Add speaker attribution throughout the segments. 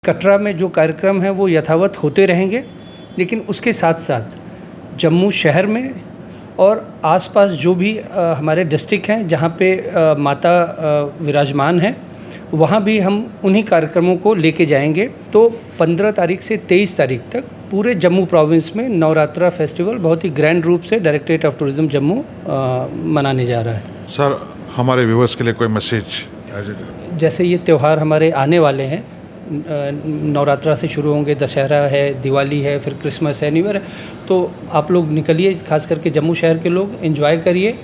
Speaker 1: कटरा में जो कार्यक्रम हैं वो यथावत होते रहेंगे, लेकिन उसके साथ साथ जम्मू शहर में और आसपास जो भी हमारे डिस्ट्रिक्ट हैं जहाँ पे माता विराजमान हैं, वहाँ भी हम उन्हीं कार्यक्रमों को लेके जाएंगे। तो 15 तारीख से 23 तारीख तक पूरे जम्मू प्रोविंस में नवरात्रा फेस्टिवल बहुत ही ग्रैंड रूप से डायरेक्टरेट ऑफ टूरिज़्म जम्मू मनाने जा रहा है।
Speaker 2: सर, हमारे व्यूवर्स के लिए कोई मैसेज?
Speaker 1: जैसे ये त्यौहार हमारे आने वाले हैं, नवरात्रा से शुरू होंगे, दशहरा है, दिवाली है, फिर क्रिसमस है, न्यू ईयर है, तो आप लोग निकलिए, खास करके जम्मू शहर के लोग एंजॉय करिए।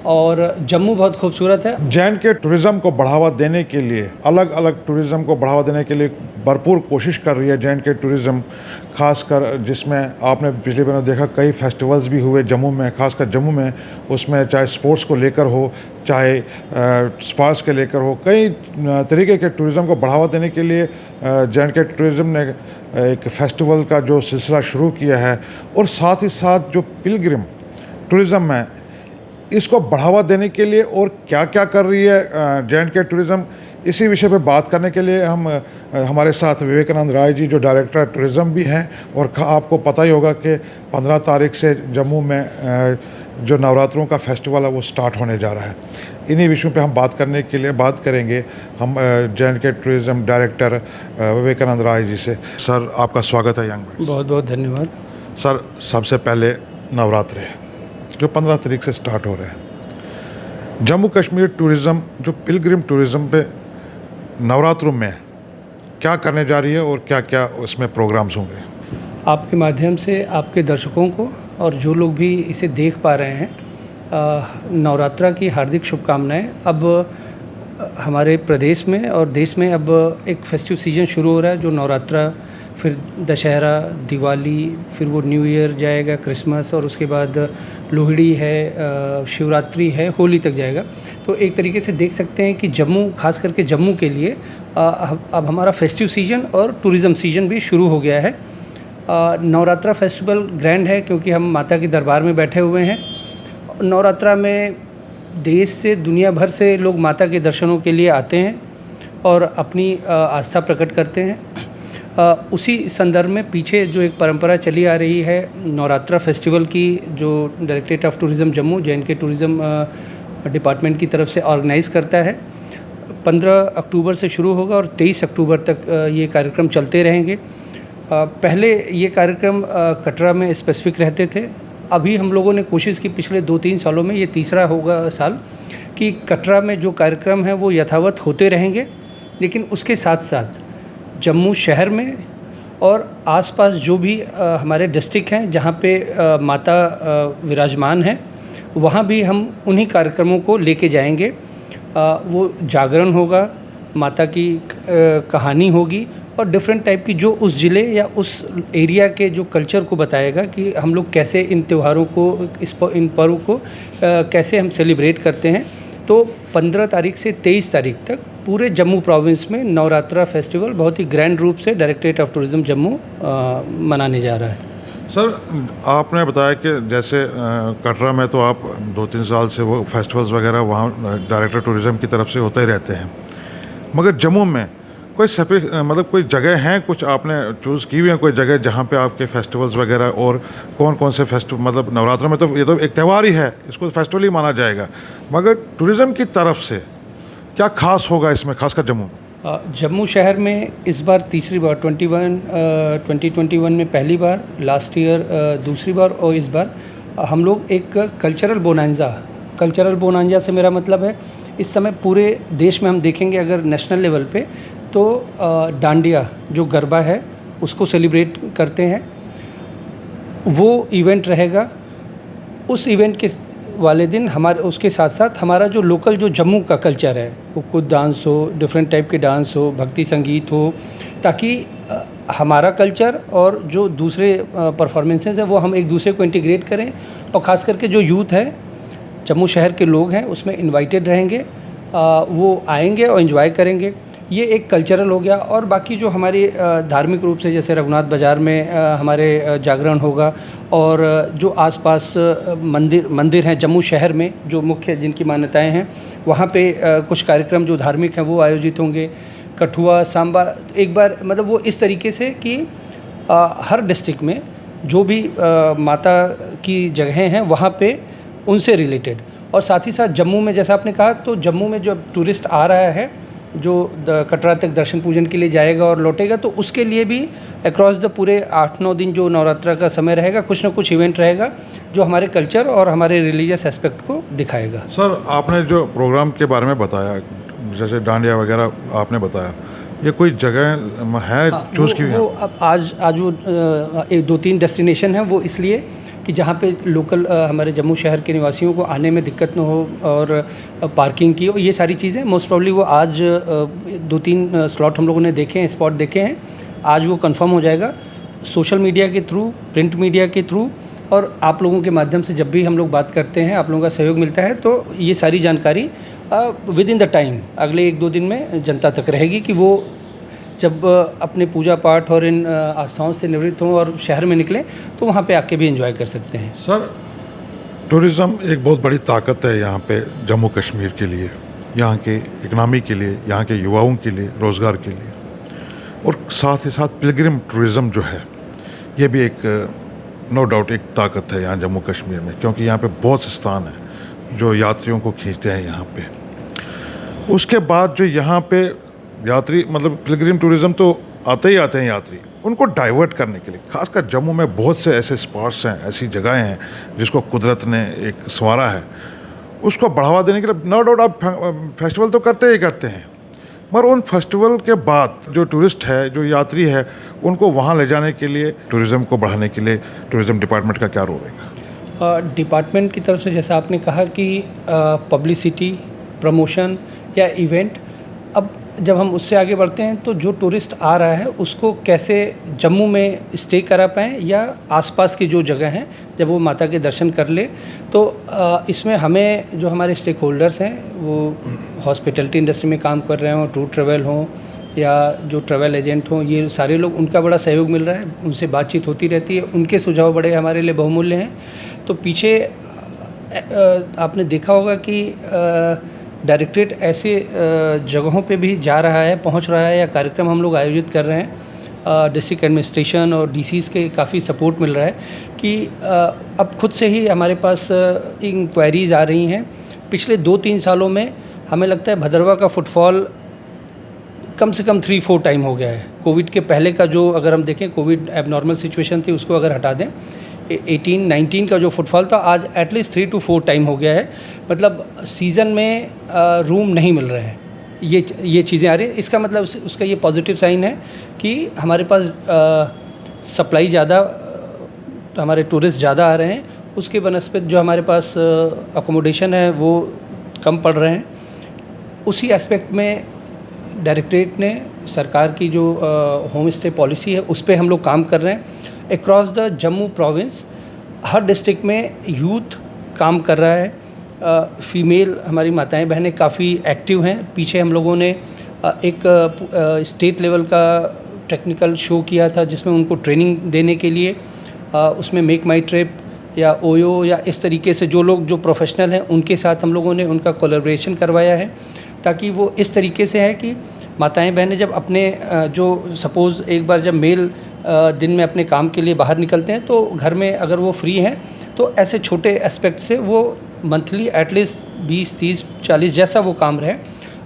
Speaker 1: और जम्मू बहुत खूबसूरत है।
Speaker 2: जैन के टूरिज़्म को बढ़ावा देने के लिए, अलग अलग टूरिज़्म को बढ़ावा देने के लिए भरपूर कोशिश कर रही है जैन के टूरिज़्म, खासकर जिसमें आपने पिछले दिनों देखा कई फेस्टिवल्स भी हुए जम्मू में, खासकर जम्मू में। उसमें चाहे स्पोर्ट्स को लेकर हो, चाहे स्पास के लेकर हो, कई तरीके के टूरिज़्म को बढ़ावा देने के लिए जैन के टूरिज़्म ने एक फेस्टिवल का जो सिलसिला शुरू किया है। और साथ ही साथ जो पिलग्रिम टूरिज़्म है, इसको बढ़ावा देने के लिए और क्या क्या कर रही है जैन के टूरिज़्म, इसी विषय पे बात करने के लिए हमारे साथ विवेकानंद राय जी, जो डायरेक्टर टूरिज़्म भी हैं। और आपको पता ही होगा कि 15 तारीख से जम्मू में जो नवरात्रों का फेस्टिवल है वो स्टार्ट होने जा रहा है। इन्हीं विषयों पे हम बात करने के लिए बात करेंगे हम जैन के टूरिज़्म डायरेक्टर विवेकानंद राय जी से। सर, आपका स्वागत है यंग बर्ड्स।
Speaker 1: बहुत बहुत धन्यवाद।
Speaker 2: सर, सबसे पहले नवरात्रे जो 15 तारीख से स्टार्ट हो रहे हैं, जम्मू कश्मीर टूरिज़्म जो पिलग्रिम टूरिज़्म पे नवरात्रों में क्या करने जा रही है और क्या क्या उसमें प्रोग्राम्स होंगे?
Speaker 1: आपके माध्यम से आपके दर्शकों को और जो लोग भी इसे देख पा रहे हैं, नवरात्रा की हार्दिक शुभकामनाएं। अब हमारे प्रदेश में और देश में अब एक फेस्टिव सीजन शुरू हो रहा है, जो नवरात्रा, फिर दशहरा, दिवाली, फिर वो न्यू ईयर जाएगा, क्रिसमस, और उसके बाद लोहड़ी है, शिवरात्रि है, होली तक जाएगा। तो एक तरीके से देख सकते हैं कि जम्मू, खास करके जम्मू के लिए अब हमारा फेस्टिव सीजन और टूरिज़्म सीजन भी शुरू हो गया है। नवरात्रा फेस्टिवल ग्रैंड है क्योंकि हम माता के दरबार में बैठे हुए हैं। नवरात्रा में देश से, दुनिया भर से लोग माता के दर्शनों के लिए आते हैं और अपनी आस्था प्रकट करते हैं। उसी संदर्भ में पीछे जो एक परंपरा चली आ रही है नवरात्रा फेस्टिवल की, जो directorate of tourism Jammu, Jain के टूरिज़्म डिपार्टमेंट की तरफ से ऑर्गेनाइज़ करता है, 15 अक्टूबर से शुरू होगा और 23 अक्टूबर तक ये कार्यक्रम चलते रहेंगे। पहले ये कार्यक्रम कटरा में स्पेसिफिक रहते थे। अभी हम लोगों ने कोशिश की पिछले 2-3 सालों में, ये तीसरा होगा साल, कि कटरा में जो कार्यक्रम हैं वो यथावत होते रहेंगे, लेकिन उसके साथ साथ जम्मू शहर में और आसपास जो भी हमारे डिस्ट्रिक्ट हैं जहाँ पे माता विराजमान हैं, वहाँ भी हम उन्हीं कार्यक्रमों को लेके जाएंगे। वो जागरण होगा, माता की कहानी होगी और डिफरेंट टाइप की जो उस ज़िले या उस एरिया के जो कल्चर को बताएगा कि हम लोग कैसे इन त्योहारों को, इन पर्व को कैसे हम सेलिब्रेट करते हैं। तो 15 तारीख से 23 तारीख तक पूरे जम्मू प्रोविंस में नवरात्रा फेस्टिवल बहुत ही ग्रैंड रूप से डायरेक्टरेट ऑफ टूरिज़्म जम्मू मनाने जा रहा है।
Speaker 2: सर, आपने बताया कि जैसे कटरा में तो आप 2-3 साल से वो फेस्टिवल्स वगैरह वहाँ डायरेक्टर टूरिज़्म की तरफ से होते ही रहते हैं, मगर जम्मू में कोई मतलब कोई जगह हैं, कुछ आपने चूज़ की हुई हैं कोई जगह जहाँ पे आपके फेस्टिवल्स वगैरह, और कौन कौन से फेस्टिवल, मतलब नवरात्रों में तो ये तो एक त्यौहार ही है, इसको फेस्टिवल ही माना जाएगा, मगर टूरिज़्म की तरफ से क्या खास होगा इसमें, खासकर जम्मू में?
Speaker 1: जम्मू शहर में इस बार तीसरी बार 2021 में पहली बार, लास्ट ईयर दूसरी बार, और इस बार हम लोग एक कल्चरल बोनांजा से मेरा मतलब है, इस समय पूरे देश में हम देखेंगे अगर नेशनल लेवल पे तो डांडिया जो गरबा है उसको सेलिब्रेट करते हैं, वो इवेंट रहेगा। उस इवेंट के वाले दिन उसके साथ साथ हमारा जो लोकल जो जम्मू का कल्चर है, वो कुछ डांस हो, डिफरेंट टाइप के डांस हो, भक्ति संगीत हो, ताकि हमारा कल्चर और जो दूसरे परफॉर्मेंसेस हैं वो हम एक दूसरे को इंटीग्रेट करें। और ख़ास करके जो यूथ है, जम्मू शहर के लोग हैं, उसमें इनवाइटेड रहेंगे, वो आएंगे और एंजॉय करेंगे। ये एक कल्चरल हो गया। और बाकी जो हमारी धार्मिक रूप से, जैसे रघुनाथ बाज़ार में हमारे जागरण होगा, और जो आसपास मंदिर हैं जम्मू शहर में जो मुख्य जिनकी मान्यताएं हैं, वहाँ पे कुछ कार्यक्रम जो धार्मिक हैं वो आयोजित होंगे। कठुआ, सांबा, एक बार मतलब वो इस तरीके से कि हर डिस्ट्रिक्ट में जो भी माता की जगहें हैं वहाँ पे उनसे रिलेटेड, और साथ ही साथ जम्मू में जैसा आपने कहा, तो जम्मू में जो टूरिस्ट आ रहा है जो कटरा तक दर्शन पूजन के लिए जाएगा और लौटेगा, तो उसके लिए भी अक्रॉस द पूरे 8-9 दिन जो नवरात्रा का समय रहेगा, कुछ ना कुछ इवेंट रहेगा जो हमारे कल्चर और हमारे रिलीजियस एस्पेक्ट को दिखाएगा।
Speaker 2: सर, आपने जो प्रोग्राम के बारे में बताया, जैसे डांडिया वगैरह आपने बताया, ये कोई जगह है चूज़ की हुई?
Speaker 1: वो अब आज वो 1-2-3 डेस्टिनेशन हैं, वो इसलिए कि जहाँ पे लोकल हमारे जम्मू शहर के निवासियों को आने में दिक्कत न हो और पार्किंग की हो, ये सारी चीज़ें मोस्ट प्रॉब्ली वो आज 2-3 स्लॉट हम लोगों ने देखे हैं, स्पॉट देखे हैं, आज वो कंफर्म हो जाएगा सोशल मीडिया के थ्रू, प्रिंट मीडिया के थ्रू, और आप लोगों के माध्यम से जब भी हम लोग बात करते हैं, आप लोगों का सहयोग मिलता है, तो ये सारी जानकारी विद इन द टाइम अगले 1-2 दिन में जनता तक रहेगी कि वो जब अपने पूजा पाठ और इन आस्थाओं से निवृत्त हों और शहर में निकलें तो वहाँ पे आके भी एंजॉय कर सकते हैं।
Speaker 2: सर, टूरिज़्म एक बहुत बड़ी ताकत है यहाँ पे जम्मू कश्मीर के लिए, यहाँ के इकनॉमी के लिए, यहाँ के युवाओं के लिए, रोज़गार के लिए, और साथ ही साथ पिलग्रिम टूरिज़्म जो है ये भी एक नो डाउट एक ताकत है यहाँ जम्मू कश्मीर में, क्योंकि यहाँ पे बहुत से स्थान हैं जो यात्रियों को खींचते हैं यहाँ पे। उसके बाद जो यहाँ पे यात्री मतलब पिलग्रिम टूरिज़्म तो आते ही आते हैं यात्री, उनको डाइवर्ट करने के लिए खासकर जम्मू में बहुत से ऐसे स्पॉट्स हैं, ऐसी जगहें हैं जिसको कुदरत ने एक संवारा है, उसको बढ़ावा देने के लिए नो डाउट आप फेस्टिवल तो करते ही करते हैं, मगर उन फेस्टिवल के बाद जो टूरिस्ट है, जो यात्री है, उनको वहाँ ले जाने के लिए, टूरिज़्म को बढ़ाने के लिए टूरिज़्म डिपार्टमेंट का क्या रोल रहेगा?
Speaker 1: डिपार्टमेंट की तरफ से जैसा आपने कहा कि पब्लिसिटी, प्रमोशन या इवेंट, अब जब हम उससे आगे बढ़ते हैं तो जो टूरिस्ट आ रहा है उसको कैसे जम्मू में स्टे करा पाएँ या आसपास की जो जगह हैं जब वो माता के दर्शन कर ले, तो इसमें हमें जो हमारे स्टेक होल्डर्स हैं वो हॉस्पिटलिटी इंडस्ट्री में काम कर रहे हों, टूर ट्रैवल हों या जो ट्रैवल एजेंट हों, ये सारे लोग, उनका बड़ा सहयोग मिल रहा है, उनसे बातचीत होती रहती है, उनके सुझाव बड़े हमारे लिए बहुमूल्य हैं। तो पीछे आपने देखा होगा कि डायरेक्टरेट ऐसे जगहों पे भी जा रहा है, पहुंच रहा है, या कार्यक्रम हम लोग आयोजित कर रहे हैं, डिस्ट्रिक्ट एडमिनिस्ट्रेशन और डीसीज़ के काफ़ी सपोर्ट मिल रहा है कि अब खुद से ही हमारे पास इंक्वायरीज़ आ रही हैं। पिछले 2-3 सालों में हमें लगता है भदरवा का फुटफॉल कम से कम 3-4 टाइम हो गया है। कोविड के पहले का जो अगर हम देखें, कोविड एबनॉर्मल सिचुएशन थी, उसको अगर हटा दें, 18-19 का जो फुटफॉल था आज एटलीस्ट 3 to 4 टाइम हो गया है। मतलब सीज़न में रूम नहीं मिल रहे हैं, ये चीज़ें आ रही हैं। इसका मतलब उसका ये पॉजिटिव साइन है कि हमारे पास सप्लाई ज़्यादा, हमारे टूरिस्ट ज़्यादा आ रहे हैं, उसके बनस्पत जो हमारे पास अकोमोडेशन है वो कम पड़ रहे हैं। उसी एस्पेक्ट में डायरेक्टरेट ने सरकार की जो होम स्टे पॉलिसी है उस पर हम लोग काम कर रहे हैं। Across the Jammu province her district में यूथ काम कर रहा है, फीमेल हमारी माताएं बहनें काफ़ी एक्टिव हैं। पीछे हम लोगों ने एक स्टेट लेवल का टेक्निकल शो किया था जिसमें उनको ट्रेनिंग देने के लिए उसमें मेक माई ट्रिप या ओयो या इस तरीके से जो लोग जो प्रोफेशनल हैं उनके साथ हम लोगों ने उनका कोलैबोरेशन करवाया है, ताकि वो इस तरीके से है कि माताएं बहनें जब अपने जो सपोज़ एक बार जब मेल दिन में अपने काम के लिए बाहर निकलते हैं तो घर में अगर वो फ्री हैं तो ऐसे छोटे एस्पेक्ट से वो मंथली एटलीस्ट 20-30-40 जैसा वो काम रहे।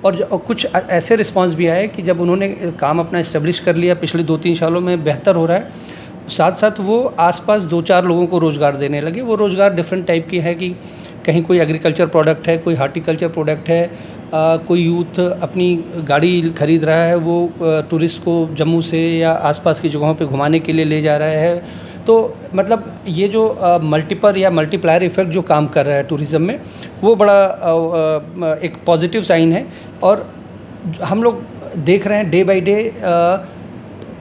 Speaker 1: और कुछ ऐसे रिस्पांस भी आए कि जब उन्होंने काम अपना इस्टेब्लिश कर लिया, पिछले 2-3 सालों में बेहतर हो रहा है, साथ साथ वो आसपास 2-4 लोगों को रोज़गार देने लगे। वो रोज़गार डिफरेंट टाइप की है कि कहीं कोई एग्रीकल्चर प्रोडक्ट है, कोई हार्टिकल्चर प्रोडक्ट है, कोई यूथ अपनी गाड़ी खरीद रहा है, वो टूरिस्ट को जम्मू से या आसपास की जगहों पे घुमाने के लिए ले जा रहा है। तो मतलब ये जो मल्टीपर या मल्टीप्लायर इफ़ेक्ट जो काम कर रहा है टूरिज़्म में, वो बड़ा एक पॉजिटिव साइन है। और हम लोग देख रहे हैं डे बाय डे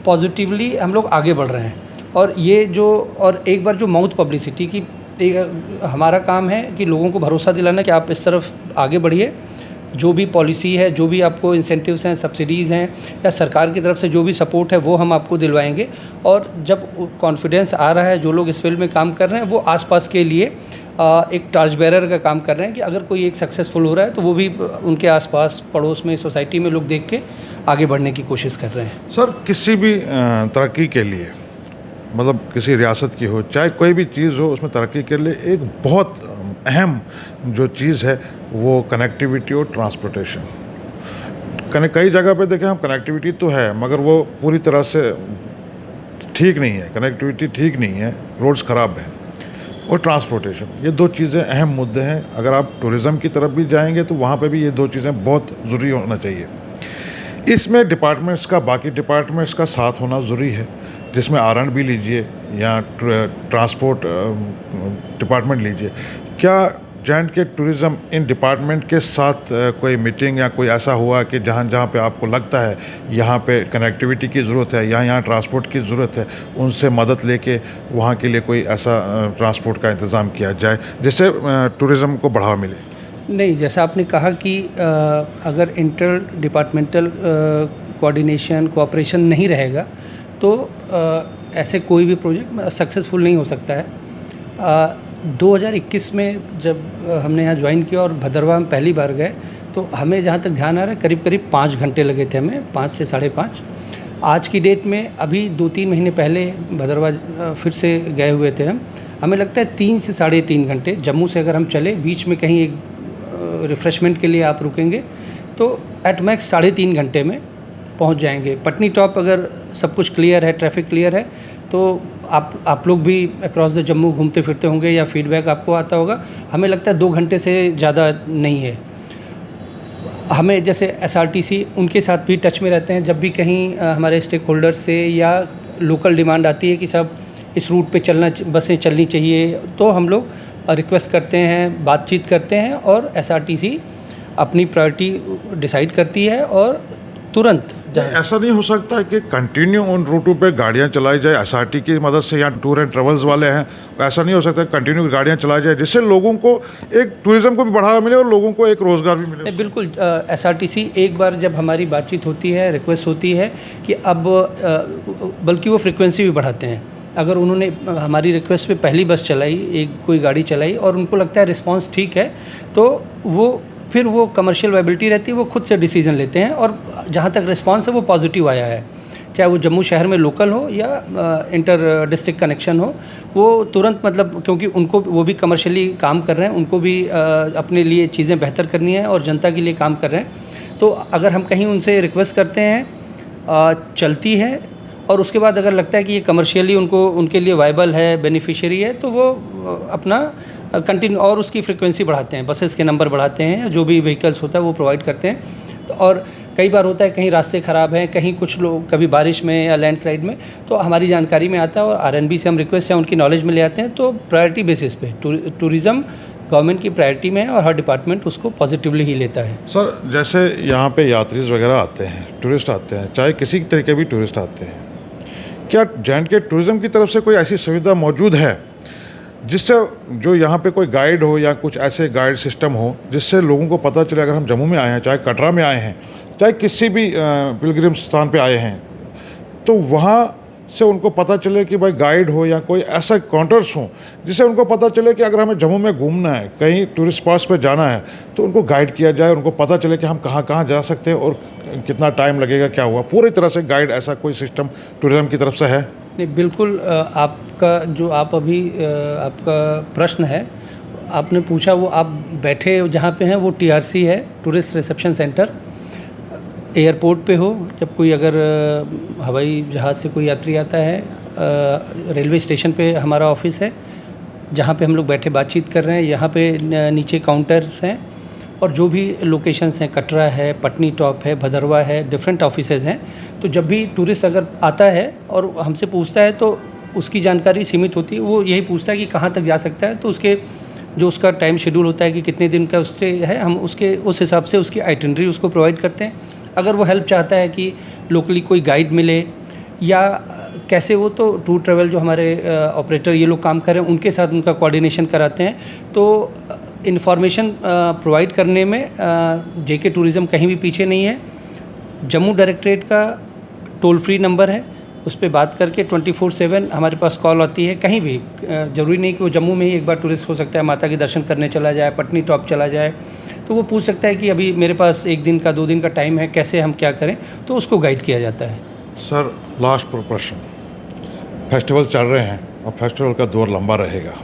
Speaker 1: पॉजिटिवली हम लोग आगे बढ़ रहे हैं। और ये जो और एक बार जो माउथ पब्लिसिटी की हमारा काम है कि लोगों को भरोसा दिलाना कि आप इस तरफ आगे बढ़िए, जो भी पॉलिसी है, जो भी आपको इंसेंटिव्स हैं, सब्सिडीज़ हैं या सरकार की तरफ से जो भी सपोर्ट है वो हम आपको दिलवाएंगे। और जब कॉन्फिडेंस आ रहा है, जो लोग इस फील्ड में काम कर रहे हैं वो आसपास के लिए एक टॉर्च बेरर का काम कर रहे हैं कि अगर कोई एक सक्सेसफुल हो रहा है तो वो भी उनके आसपास पड़ोस में सोसाइटी में लोग देख के आगे बढ़ने की कोशिश कर रहे हैं।
Speaker 2: सर, किसी भी तरक्की के लिए, मतलब किसी रियासत की हो चाहे कोई भी चीज़ हो, उसमें तरक्की के लिए एक बहुत अहम जो चीज़ है वो कनेक्टिविटी और ट्रांसपोर्टेशन। कई जगह पे देखें हम, कनेक्टिविटी तो है मगर वो पूरी तरह से ठीक नहीं है, कनेक्टिविटी ठीक नहीं है, रोड्स ख़राब हैं, और ट्रांसपोर्टेशन, ये दो चीज़ें अहम मुद्दे हैं। अगर आप टूरिज़्म की तरफ भी जाएंगे तो वहाँ पे भी ये दो चीज़ें बहुत ज़रूरी होना चाहिए। इसमें डिपार्टमेंट्स का, बाकी डिपार्टमेंट्स का साथ होना ज़रूरी है, जिसमें R&B लीजिए या ट्रांसपोर्ट डिपार्टमेंट लीजिए। क्या J&K टूरिज़्म इन डिपार्टमेंट के साथ कोई मीटिंग या कोई ऐसा हुआ कि जहाँ पे आपको लगता है यहाँ पे कनेक्टिविटी की ज़रूरत है, यहाँ ट्रांसपोर्ट की ज़रूरत है, उनसे मदद लेके वहाँ के लिए कोई ऐसा ट्रांसपोर्ट का इंतज़ाम किया जाए जिससे टूरिज़्म को बढ़ावा मिले?
Speaker 1: नहीं, जैसा आपने कहा कि अगर इंटर डिपार्टमेंटल कोऑर्डिनेशन कोऑपरेशन नहीं रहेगा तो ऐसे कोई भी प्रोजेक्ट सक्सेसफुल नहीं हो सकता है। 2021 में जब हमने यहाँ ज्वाइन किया और भदरवा में पहली बार गए तो हमें जहाँ तक ध्यान आ रहा है करीब 5 घंटे लगे थे हमें, 5 से 5.5। आज की डेट में अभी 2-3 महीने पहले भदरवा फिर से गए हुए थे हम, हमें लगता है 3 से 3.5 घंटे। जम्मू से अगर हम चले, बीच में कहीं एक रिफ़्रेशमेंट के लिए आप रुकेंगे तो एट मैक्स 3.5 घंटे में पहुंच जाएंगे। पटनी टॉप अगर सब कुछ क्लियर है, ट्रैफिक क्लियर है, तो आप लोग भी अक्रॉस द जम्मू घूमते फिरते होंगे या फीडबैक आपको आता होगा, हमें लगता है 2 घंटे से ज़्यादा नहीं है। हमें जैसे SRTC उनके साथ भी टच में रहते हैं, जब भी कहीं हमारे स्टेक होल्डर्स से या लोकल डिमांड आती है कि सब इस रूट पे बसें चलनी चाहिए, तो हम लोग रिक्वेस्ट करते हैं, बातचीत करते हैं और SRTC अपनी प्रायोरिटी डिसाइड करती है और तुरंत।
Speaker 2: ऐसा नहीं हो सकता है कि कंटिन्यू उन रूटों पे गाड़ियां चलाई जाए SRT की मदद से, या टूर एंड ट्रेवल्स वाले हैं, ऐसा नहीं हो सकता कंटिन्यू गाड़ियां चलाई जाए जिससे लोगों को एक टूरिज्म को भी बढ़ावा मिले और लोगों को एक रोज़गार भी मिले?
Speaker 1: बिल्कुल। SRTC एक बार जब हमारी बातचीत होती है, रिक्वेस्ट होती है कि अब बल्कि वो फ्रिक्वेंसी भी बढ़ाते हैं। अगर उन्होंने हमारी रिक्वेस्ट पे पहली बस चलाई, एक कोई गाड़ी चलाई और उनको लगता है रिस्पांस ठीक है, तो फिर वो कमर्शियल वायबिलिटी रहती है, वो खुद से डिसीजन लेते हैं। और जहाँ तक रिस्पांस है वो पॉजिटिव आया है, चाहे वो जम्मू शहर में लोकल हो या इंटर डिस्ट्रिक्ट कनेक्शन हो, वो तुरंत, मतलब क्योंकि उनको, वो भी कमर्शियली काम कर रहे हैं, उनको भी अपने लिए चीज़ें बेहतर करनी है और जनता के लिए काम कर रहे हैं। तो अगर हम कहीं उनसे रिक्वेस्ट करते हैं, चलती है, और उसके बाद अगर लगता है कि ये कमर्शियली उनके लिए वायबल है, बेनिफिशियरी है, तो वो अपना कंटिन्यू और उसकी फ्रीक्वेंसी बढ़ाते हैं, बसेस के नंबर बढ़ाते हैं, जो भी व्हीकल्स होता है वो प्रोवाइड करते हैं। तो और कई बार होता है कहीं रास्ते ख़राब हैं, कहीं कुछ लोग कभी बारिश में या लैंडस्लाइड में, तो हमारी जानकारी में आता है और R&B से हम रिक्वेस्ट या उनकी नॉलेज में ले आते हैं। तो प्रायोरिटी बेसिस पे टूरिज़्म गवर्नमेंट की प्रायोरिटी में है और हर डिपार्टमेंट उसको पॉजिटिवली ही लेता है।
Speaker 2: सर, जैसे यहाँ पे यात्रीज वगैरह आते हैं, टूरिस्ट आते हैं, चाहे किसी तरीके भी टूरिस्ट आते हैं, क्या J&K टूरिज़्म की तरफ से कोई ऐसी सुविधा मौजूद है जिससे जो यहाँ पे कोई गाइड हो या कुछ ऐसे गाइड सिस्टम हो जिससे लोगों को पता चले, अगर हम जम्मू में आए हैं, चाहे कटरा में आए हैं, चाहे किसी भी पिलग्रिम स्थान पे आए हैं, तो वहाँ से उनको पता चले कि भाई गाइड हो या कोई ऐसा काउंटर्स हो जिससे उनको पता चले कि अगर हमें जम्मू में घूमना है, कहीं टूरिस्ट स्पॉट्स पे जाना है, तो उनको गाइड किया जाए, उनको पता चले कि हम कहाँ कहाँ जा सकते हैं और कितना टाइम लगेगा, क्या हुआ, पूरी तरह से गाइड, ऐसा कोई सिस्टम टूरिज़्म की तरफ से है?
Speaker 1: नहीं, बिल्कुल। आपका जो आपका प्रश्न है, आपने पूछा, वो आप बैठे जहाँ पे हैं वो TRC है, टूरिस्ट रिसेप्शन सेंटर। एयरपोर्ट पे हो, जब कोई अगर हवाई जहाज़ से कोई यात्री आता है, रेलवे स्टेशन पे हमारा ऑफिस है जहाँ पे हम लोग बैठे बातचीत कर रहे हैं। यहाँ पे नीचे काउंटर्स हैं और जो भी लोकेशंस हैं, कटरा है, पटनी टॉप है, भदरवा है, डिफरेंट ऑफिसेज हैं। तो जब भी टूरिस्ट अगर आता है और हमसे पूछता है तो उसकी जानकारी सीमित होती है, वो यही पूछता है कि कहाँ तक जा सकता है, तो उसका टाइम शेड्यूल होता है कि कितने दिन का स्टे है, हम उस हिसाब से उसकी आइटिनरी उसको प्रोवाइड करते हैं। अगर वो हेल्प चाहता है कि लोकली कोई गाइड मिले या कैसे, वो तो टूर ट्रैवल जो हमारे ऑपरेटर ये लोग काम कर रहे हैं, उनके साथ उनका कोऑर्डिनेशन कराते हैं। तो इन्फॉर्मेशन प्रोवाइड करने में JK टूरिज़्म कहीं भी पीछे नहीं है। जम्मू डायरेक्टरेट का टोल फ्री नंबर है उस पर बात करके 24/7 हमारे पास कॉल आती है कहीं भी। ज़रूरी नहीं कि वो जम्मू में ही एक बार टूरिस्ट हो सकता है, माता के दर्शन करने चला जाए, पटनी टॉप चला जाए, तो वो पूछ सकता है कि अभी मेरे पास 1 दिन का 2 दिन का टाइम है, कैसे हम क्या करें, तो उसको गाइड किया जाता है।
Speaker 2: सर लास्ट प्रश्न, फेस्टिवल चल रहे हैं और फेस्टिवल का दौर लंबा रहेगा,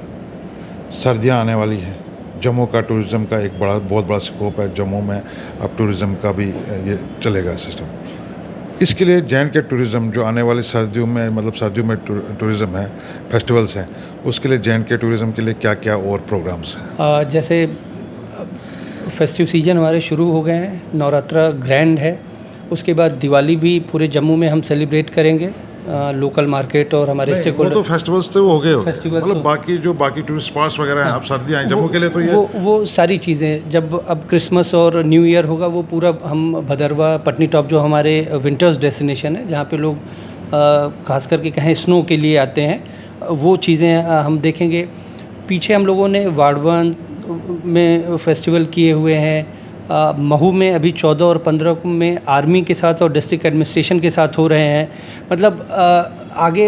Speaker 2: सर्दियां आने वाली हैं, जम्मू का टूरिज़्म का एक बहुत बड़ा स्कोप है, जम्मू में अब टूरिज़्म का भी ये चलेगा सिस्टम। इसके लिए जे.एंड.के टूरिज़्म जो आने वाली सर्दियों में, मतलब सर्दियों में टूरिज़्म है, फेस्टिवल्स हैं, उसके लिए जे.एंड.के टूरिज़्म के लिए क्या क्या और प्रोग्राम्स हैं?
Speaker 1: जैसे फेस्टिव सीजन हमारे शुरू हो गए हैं, नवरात्रा ग्रैंड है, उसके बाद दिवाली भी पूरे जम्मू में हम सेलिब्रेट करेंगे। लोकल मार्केट और हमारे स्टेक
Speaker 2: वो तो फेस्टिवल्स तो हो गए,
Speaker 1: फेस्टिवल्स
Speaker 2: मतलब बाकी टूरिस्ट स्पॉट्स वगैरह हैं, अब सर्दियाँ हैं जम्मू के लिए तो ये
Speaker 1: वो सारी चीज़ें, जब अब क्रिसमस और न्यू ईयर होगा वो पूरा हम भदरवा, पटनी टॉप जो हमारे विंटर्स डेस्टिनेशन है, जहाँ पे लोग खास करके कहें स्नो के लिए आते हैं, वो चीज़ें हम देखेंगे। पीछे हम लोगों ने वाड़वन में फेस्टिवल किए हुए हैं, महू में अभी 14 और 15 में आर्मी के साथ और डिस्ट्रिक्ट एडमिनिस्ट्रेशन के साथ हो रहे हैं। मतलब आगे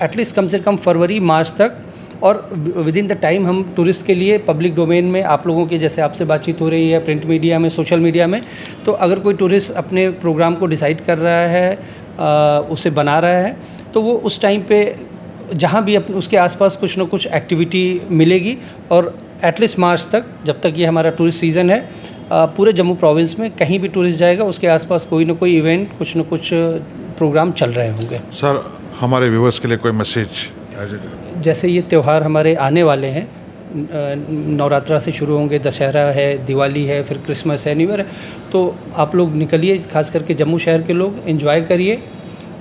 Speaker 1: एटलीस्ट कम से कम फरवरी मार्च तक, और विद इन द टाइम हम टूरिस्ट के लिए पब्लिक डोमेन में आप लोगों के जैसे आपसे बातचीत हो रही है, प्रिंट मीडिया में, सोशल मीडिया में, तो अगर कोई टूरिस्ट अपने प्रोग्राम को डिसाइड कर रहा है, उसे बना रहा है, तो वो उस टाइम पे जहाँ भी उसके आसपास कुछ ना कुछ एक्टिविटी मिलेगी। और एटलीस्ट मार्च तक, जब तक ये हमारा टूरिस्ट सीज़न है, पूरे जम्मू प्रोविंस में कहीं भी टूरिस्ट जाएगा उसके आसपास कोई ना कोई इवेंट, कुछ ना कुछ प्रोग्राम चल रहे होंगे।
Speaker 2: सर हमारे व्यूवर्स के लिए कोई मैसेज?
Speaker 1: जैसे ये त्यौहार हमारे आने वाले हैं, नवरात्रा से शुरू होंगे, दशहरा है, दिवाली है, फिर क्रिसमस है, न्यू ईयर है, तो आप लोग निकलिए, खास करके जम्मू शहर के लोग एंजॉय करिए।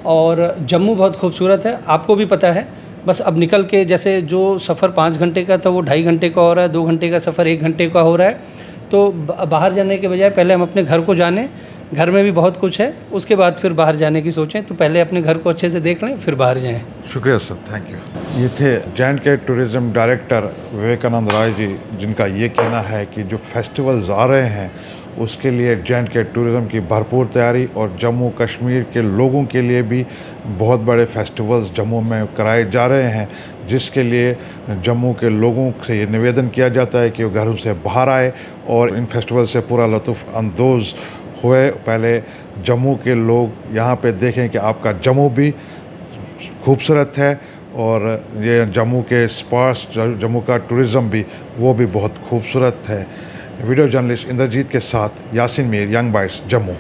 Speaker 1: और जम्मू बहुत खूबसूरत है, आपको भी पता है, बस अब निकल के, जैसे जो सफ़र 5 घंटे का था वो 2.5 घंटे का हो रहा है, 2 घंटे का सफ़र 1 घंटे का हो रहा है। तो बाहर जाने के बजाय पहले हम अपने घर को जानें, घर में भी बहुत कुछ है, उसके बाद फिर बाहर जाने की सोचें। तो पहले अपने घर को अच्छे से देख लें, फिर बाहर जाएं।
Speaker 2: शुक्रिया सर, थैंक यू। ये थे J&K tourism director Vivekananda Rai ji, जिनका ये कहना है कि जो फेस्टिवल्स आ रहे हैं उसके लिए जे.एंड.के टूरिज़्म की भरपूर तैयारी, और जम्मू कश्मीर के लोगों के लिए भी बहुत बड़े फेस्टिवल्स जम्मू में कराए जा रहे हैं, जिसके लिए जम्मू के लोगों से ये निवेदन किया जाता है कि वो घरों से बाहर आए और इन फेस्टिवल से पूरा लुत्फ़ अंदोज़ हुए। पहले जम्मू के लोग यहाँ पे देखें कि आपका जम्मू भी खूबसूरत है, और ये जम्मू के स्पॉट्स, जम्मू का टूरिज़म भी, वो भी बहुत खूबसूरत है। वीडियो जर्नलिस्ट इंद्रजीत के साथ यासिन मीर, यंग बाइट्स, जम्मू।